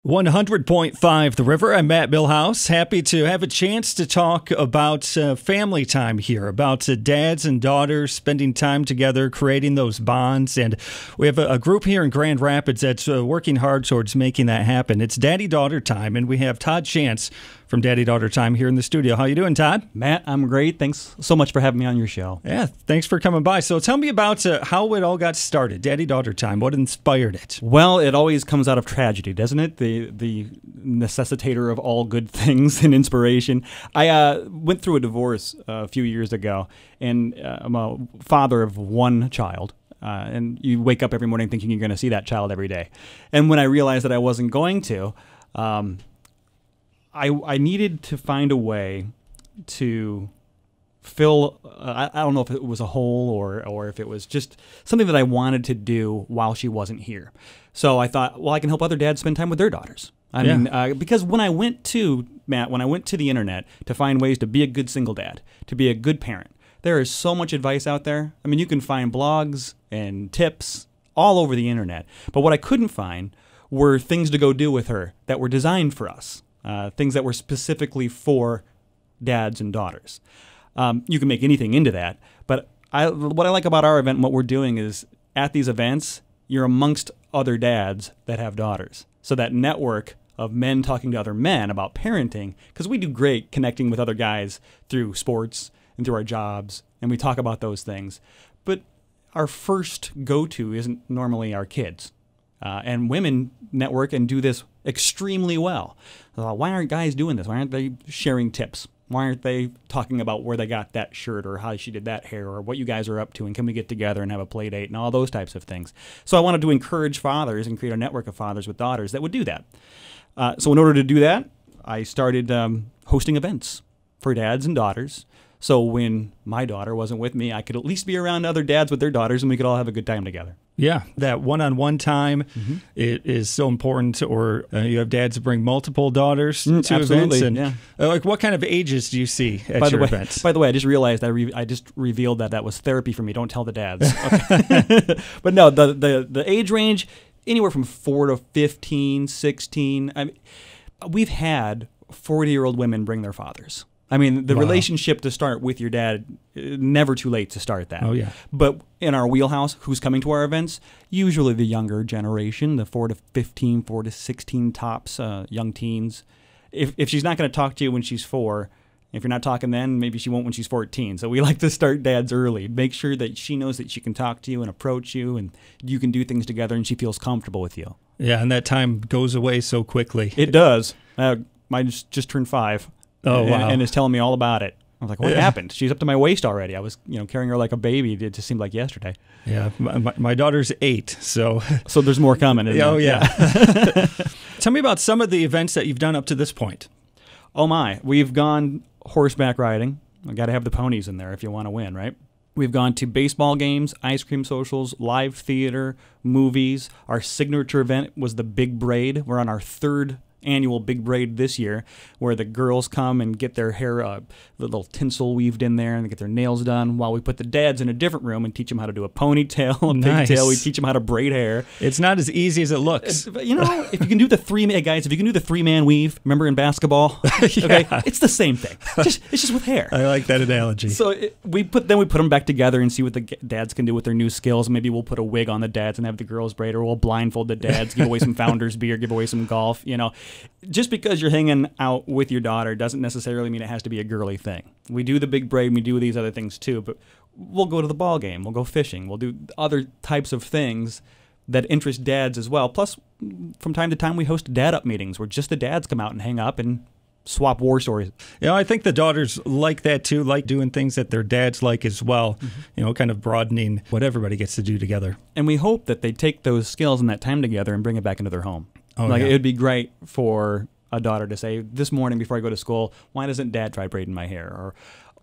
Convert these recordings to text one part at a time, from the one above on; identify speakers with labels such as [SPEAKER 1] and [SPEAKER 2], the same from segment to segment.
[SPEAKER 1] 100.5 The River. I'm Matt Milhouse. Happy to have a chance to talk about family time here, about dads and daughters spending time together, creating those bonds. And we have a group here in Grand Rapids that's working hard towards making that happen. It's Daddy-Daughter Time, and we have Todd Chance from Daddy-Daughter Time here in the studio. How you doing, Todd?
[SPEAKER 2] Matt, I'm great. Thanks so much for having me on your show.
[SPEAKER 1] Yeah, thanks for coming by. So tell me about how it all got started, Daddy-Daughter Time. What inspired it?
[SPEAKER 2] Well, it always comes out of tragedy, doesn't it? The necessitator of all good things and inspiration. I went through a divorce a few years ago, and I'm a father of one child. And you wake up every morning thinking you're going to see that child every day. And when I realized that I wasn't going to, I needed to find a way to fill, I don't know if it was a hole or if it was just something that I wanted to do while she wasn't here. So I thought, well, I can help other dads spend time with their daughters. I mean, because when I went to, Matt, when I went to the internet to find ways to be a good single dad, to be a good parent, there is so much advice out there. I mean, you can find blogs and tips all over the internet. But what I couldn't find were things to go do with her that were designed for us. Things that were specifically for dads and daughters. You can make anything into that, but what I like about our event and what we're doing is at these events, you're amongst other dads that have daughters. So that network of men talking to other men about parenting, because we do great connecting with other guys through sports and through our jobs, and we talk about those things. But our first go-to isn't normally our kids. And women network and do this extremely well. Why aren't guys doing this? Why aren't they sharing tips? Why aren't they talking about where they got that shirt or how she did that hair or what you guys are up to and can we get together and have a play date and all those types of things? So I wanted to encourage fathers and create a network of fathers with daughters that would do that. So in order to do that, I started hosting events for dads and daughters. So when my daughter wasn't with me, I could at least be around other dads with their daughters and we could all have a good time together.
[SPEAKER 1] Yeah, that one-on-one time it is so important. Or you have dads bring multiple daughters to events. And, like, what kind of ages do you see at your events? By
[SPEAKER 2] the way, I just realized I just revealed that was therapy for me. Don't tell the dads. Okay. But no, the age range, anywhere from 4 to 15, 16. I mean, we've had 40-year-old women bring their fathers. I mean, the relationship to start with your dad, never too late to start that.
[SPEAKER 1] Oh, yeah.
[SPEAKER 2] But in our wheelhouse, who's coming to our events? Usually the younger generation, the 4 to 15, 4 to 16 tops, young teens. If she's not going to talk to you when she's 4, if you're not talking then, maybe she won't when she's 14. So we like to start dads early. Make sure that she knows that she can talk to you and approach you and you can do things together and she feels comfortable with you.
[SPEAKER 1] Yeah, and that time goes away so quickly.
[SPEAKER 2] It does. Mine just turned 5.
[SPEAKER 1] Oh, wow.
[SPEAKER 2] And is telling me all about it. I was like, what happened? She's up to my waist already. I was, carrying her like a baby. It just seemed like yesterday.
[SPEAKER 1] Yeah, my daughter's 8, so...
[SPEAKER 2] So there's more coming, isn't
[SPEAKER 1] Oh,
[SPEAKER 2] there?
[SPEAKER 1] yeah. Tell me about some of the events that you've done up to this point.
[SPEAKER 2] Oh, my. We've gone horseback riding. I got to have the ponies in there if you want to win, right? We've gone to baseball games, ice cream socials, live theater, movies. Our signature event was the Big Braid. We're on our 3rd annual Big Braid this year, where the girls come and get their hair, the little tinsel weaved in there, and they get their nails done, while we put the dads in a different room and teach them how to do a ponytail, a pigtail. We teach them how to braid hair.
[SPEAKER 1] It's not as easy as it looks.
[SPEAKER 2] If you can do the 3-man weave, remember in basketball? Okay, it's the same thing. It's just with hair.
[SPEAKER 1] I like that analogy.
[SPEAKER 2] So we put them back together and see what the dads can do with their new skills. Maybe we'll put a wig on the dads and have the girls braid, or we'll blindfold the dads, give away some Founders beer, give away some golf. Just because you're hanging out with your daughter doesn't necessarily mean it has to be a girly thing. We do the Big Braid, and we do these other things too, but we'll go to the ball game, we'll go fishing, we'll do other types of things that interest dads as well. Plus, from time to time, we host dad-up meetings where just the dads come out and hang up and swap war stories.
[SPEAKER 1] I think the daughters like that too, like doing things that their dads like as well, kind of broadening what everybody gets to do together.
[SPEAKER 2] And we hope that they take those skills and that time together and bring it back into their home.
[SPEAKER 1] Oh,
[SPEAKER 2] It would be great for a daughter to say, this morning before I go to school, why doesn't dad try braiding my hair? Or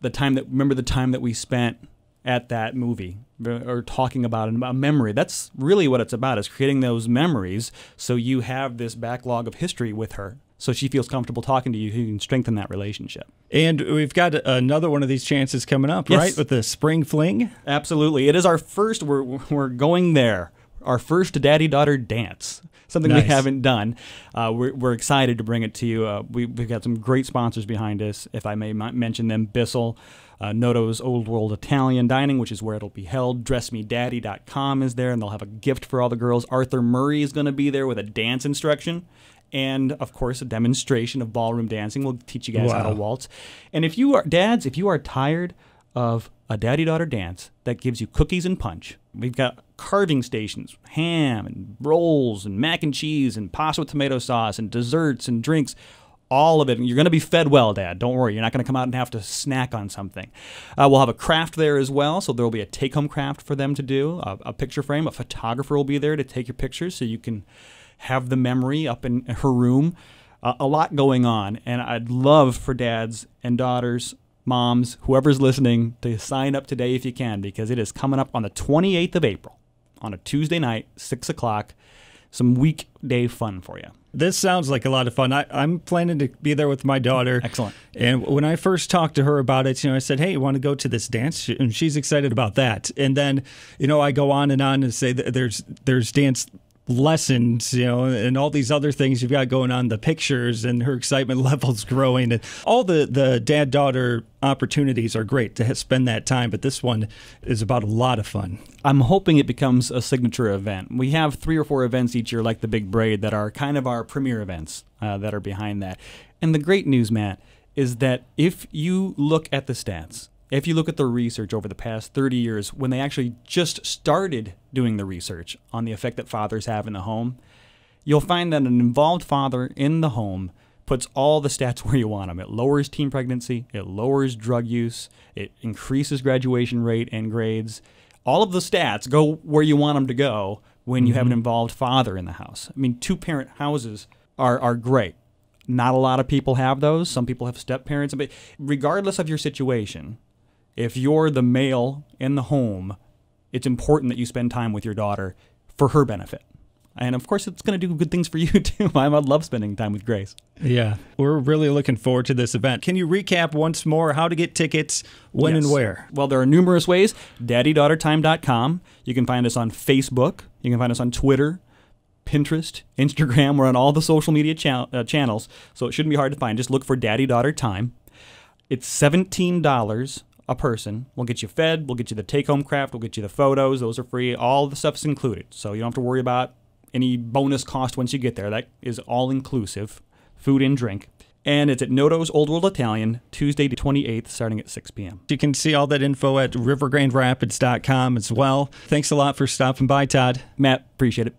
[SPEAKER 2] remember the time that we spent at that movie, or talking about a memory. That's really what it's about, is creating those memories so you have this backlog of history with her. So she feels comfortable talking to you, you can strengthen that relationship.
[SPEAKER 1] And we've got another one of these chances coming up, right? With the Spring Fling?
[SPEAKER 2] Absolutely. It is our first, we're going there, our first daddy-daughter dance. something
[SPEAKER 1] Nice.
[SPEAKER 2] we haven't done. We're excited to bring it to you. We've got some great sponsors behind us, if I may mention them. Bissell, Noto's Old World Italian Dining, which is where it'll be held. DressMeDaddy.com is there, and they'll have a gift for all the girls. Arthur Murray is going to be there with a dance instruction. And, of course, a demonstration of ballroom dancing. We'll teach you guys how to waltz. And if you are, dads, if you are tired of a daddy-daughter dance that gives you cookies and punch, we've got carving stations, ham and rolls and mac and cheese and pasta with tomato sauce and desserts and drinks, all of it. You're going to be fed well, Dad. Don't worry. You're not going to come out and have to snack on something. We'll have a craft there as well, so there will be a take-home craft for them to do, a picture frame. A photographer will be there to take your pictures so you can have the memory up in her room. A lot going on, and I'd love for dads and daughters, moms, whoever's listening, to sign up today if you can, because it is coming up on the 28th of April, on a Tuesday night, 6 o'clock. Some weekday fun for you.
[SPEAKER 1] This sounds like a lot of fun. I'm planning to be there with my daughter.
[SPEAKER 2] Excellent.
[SPEAKER 1] And when I first talked to her about it, I said, hey, you want to go to this dance? And she's excited about that. And then, I go on and say that there's dance lessons, and all these other things you've got going on, the pictures, and her excitement level's growing. And all the dad-daughter opportunities are great to spend that time, but this one is about a lot of fun.
[SPEAKER 2] I'm hoping it becomes a signature event. We have 3 or 4 events each year, like the Big Braid, that are kind of our premier events that are behind that. And the great news, Matt, is that if you look at the stats, if you look at the research over the past 30 years, when they actually just started doing the research on the effect that fathers have in the home, you'll find that an involved father in the home puts all the stats where you want them. It lowers teen pregnancy, it lowers drug use, it increases graduation rate and grades. All of the stats go where you want them to go when you have an involved father in the house. I mean, 2-parent houses are great. Not a lot of people have those. Some people have step-parents. But regardless of your situation, if you're the male in the home, it's important that you spend time with your daughter for her benefit. And, of course, it's going to do good things for you, too. I love spending time with Grace.
[SPEAKER 1] Yeah, we're really looking forward to this event. Can you recap once more how to get tickets, when and where?
[SPEAKER 2] Well, there are numerous ways. DaddyDaughterTime.com. You can find us on Facebook. You can find us on Twitter, Pinterest, Instagram. We're on all the social media channels, so it shouldn't be hard to find. Just look for Daddy Daughter Time. It's $17 a person. We'll get you fed. We'll get you the take-home craft. We'll get you the photos. Those are free. All the stuff's included, so you don't have to worry about any bonus cost once you get there. That is all-inclusive, food and drink. And it's at Noto's Old World Italian, Tuesday the 28th, starting at 6 p.m.
[SPEAKER 1] You can see all that info at rivergrandrapids.com as well. Thanks a lot for stopping by, Todd.
[SPEAKER 2] Matt, appreciate it.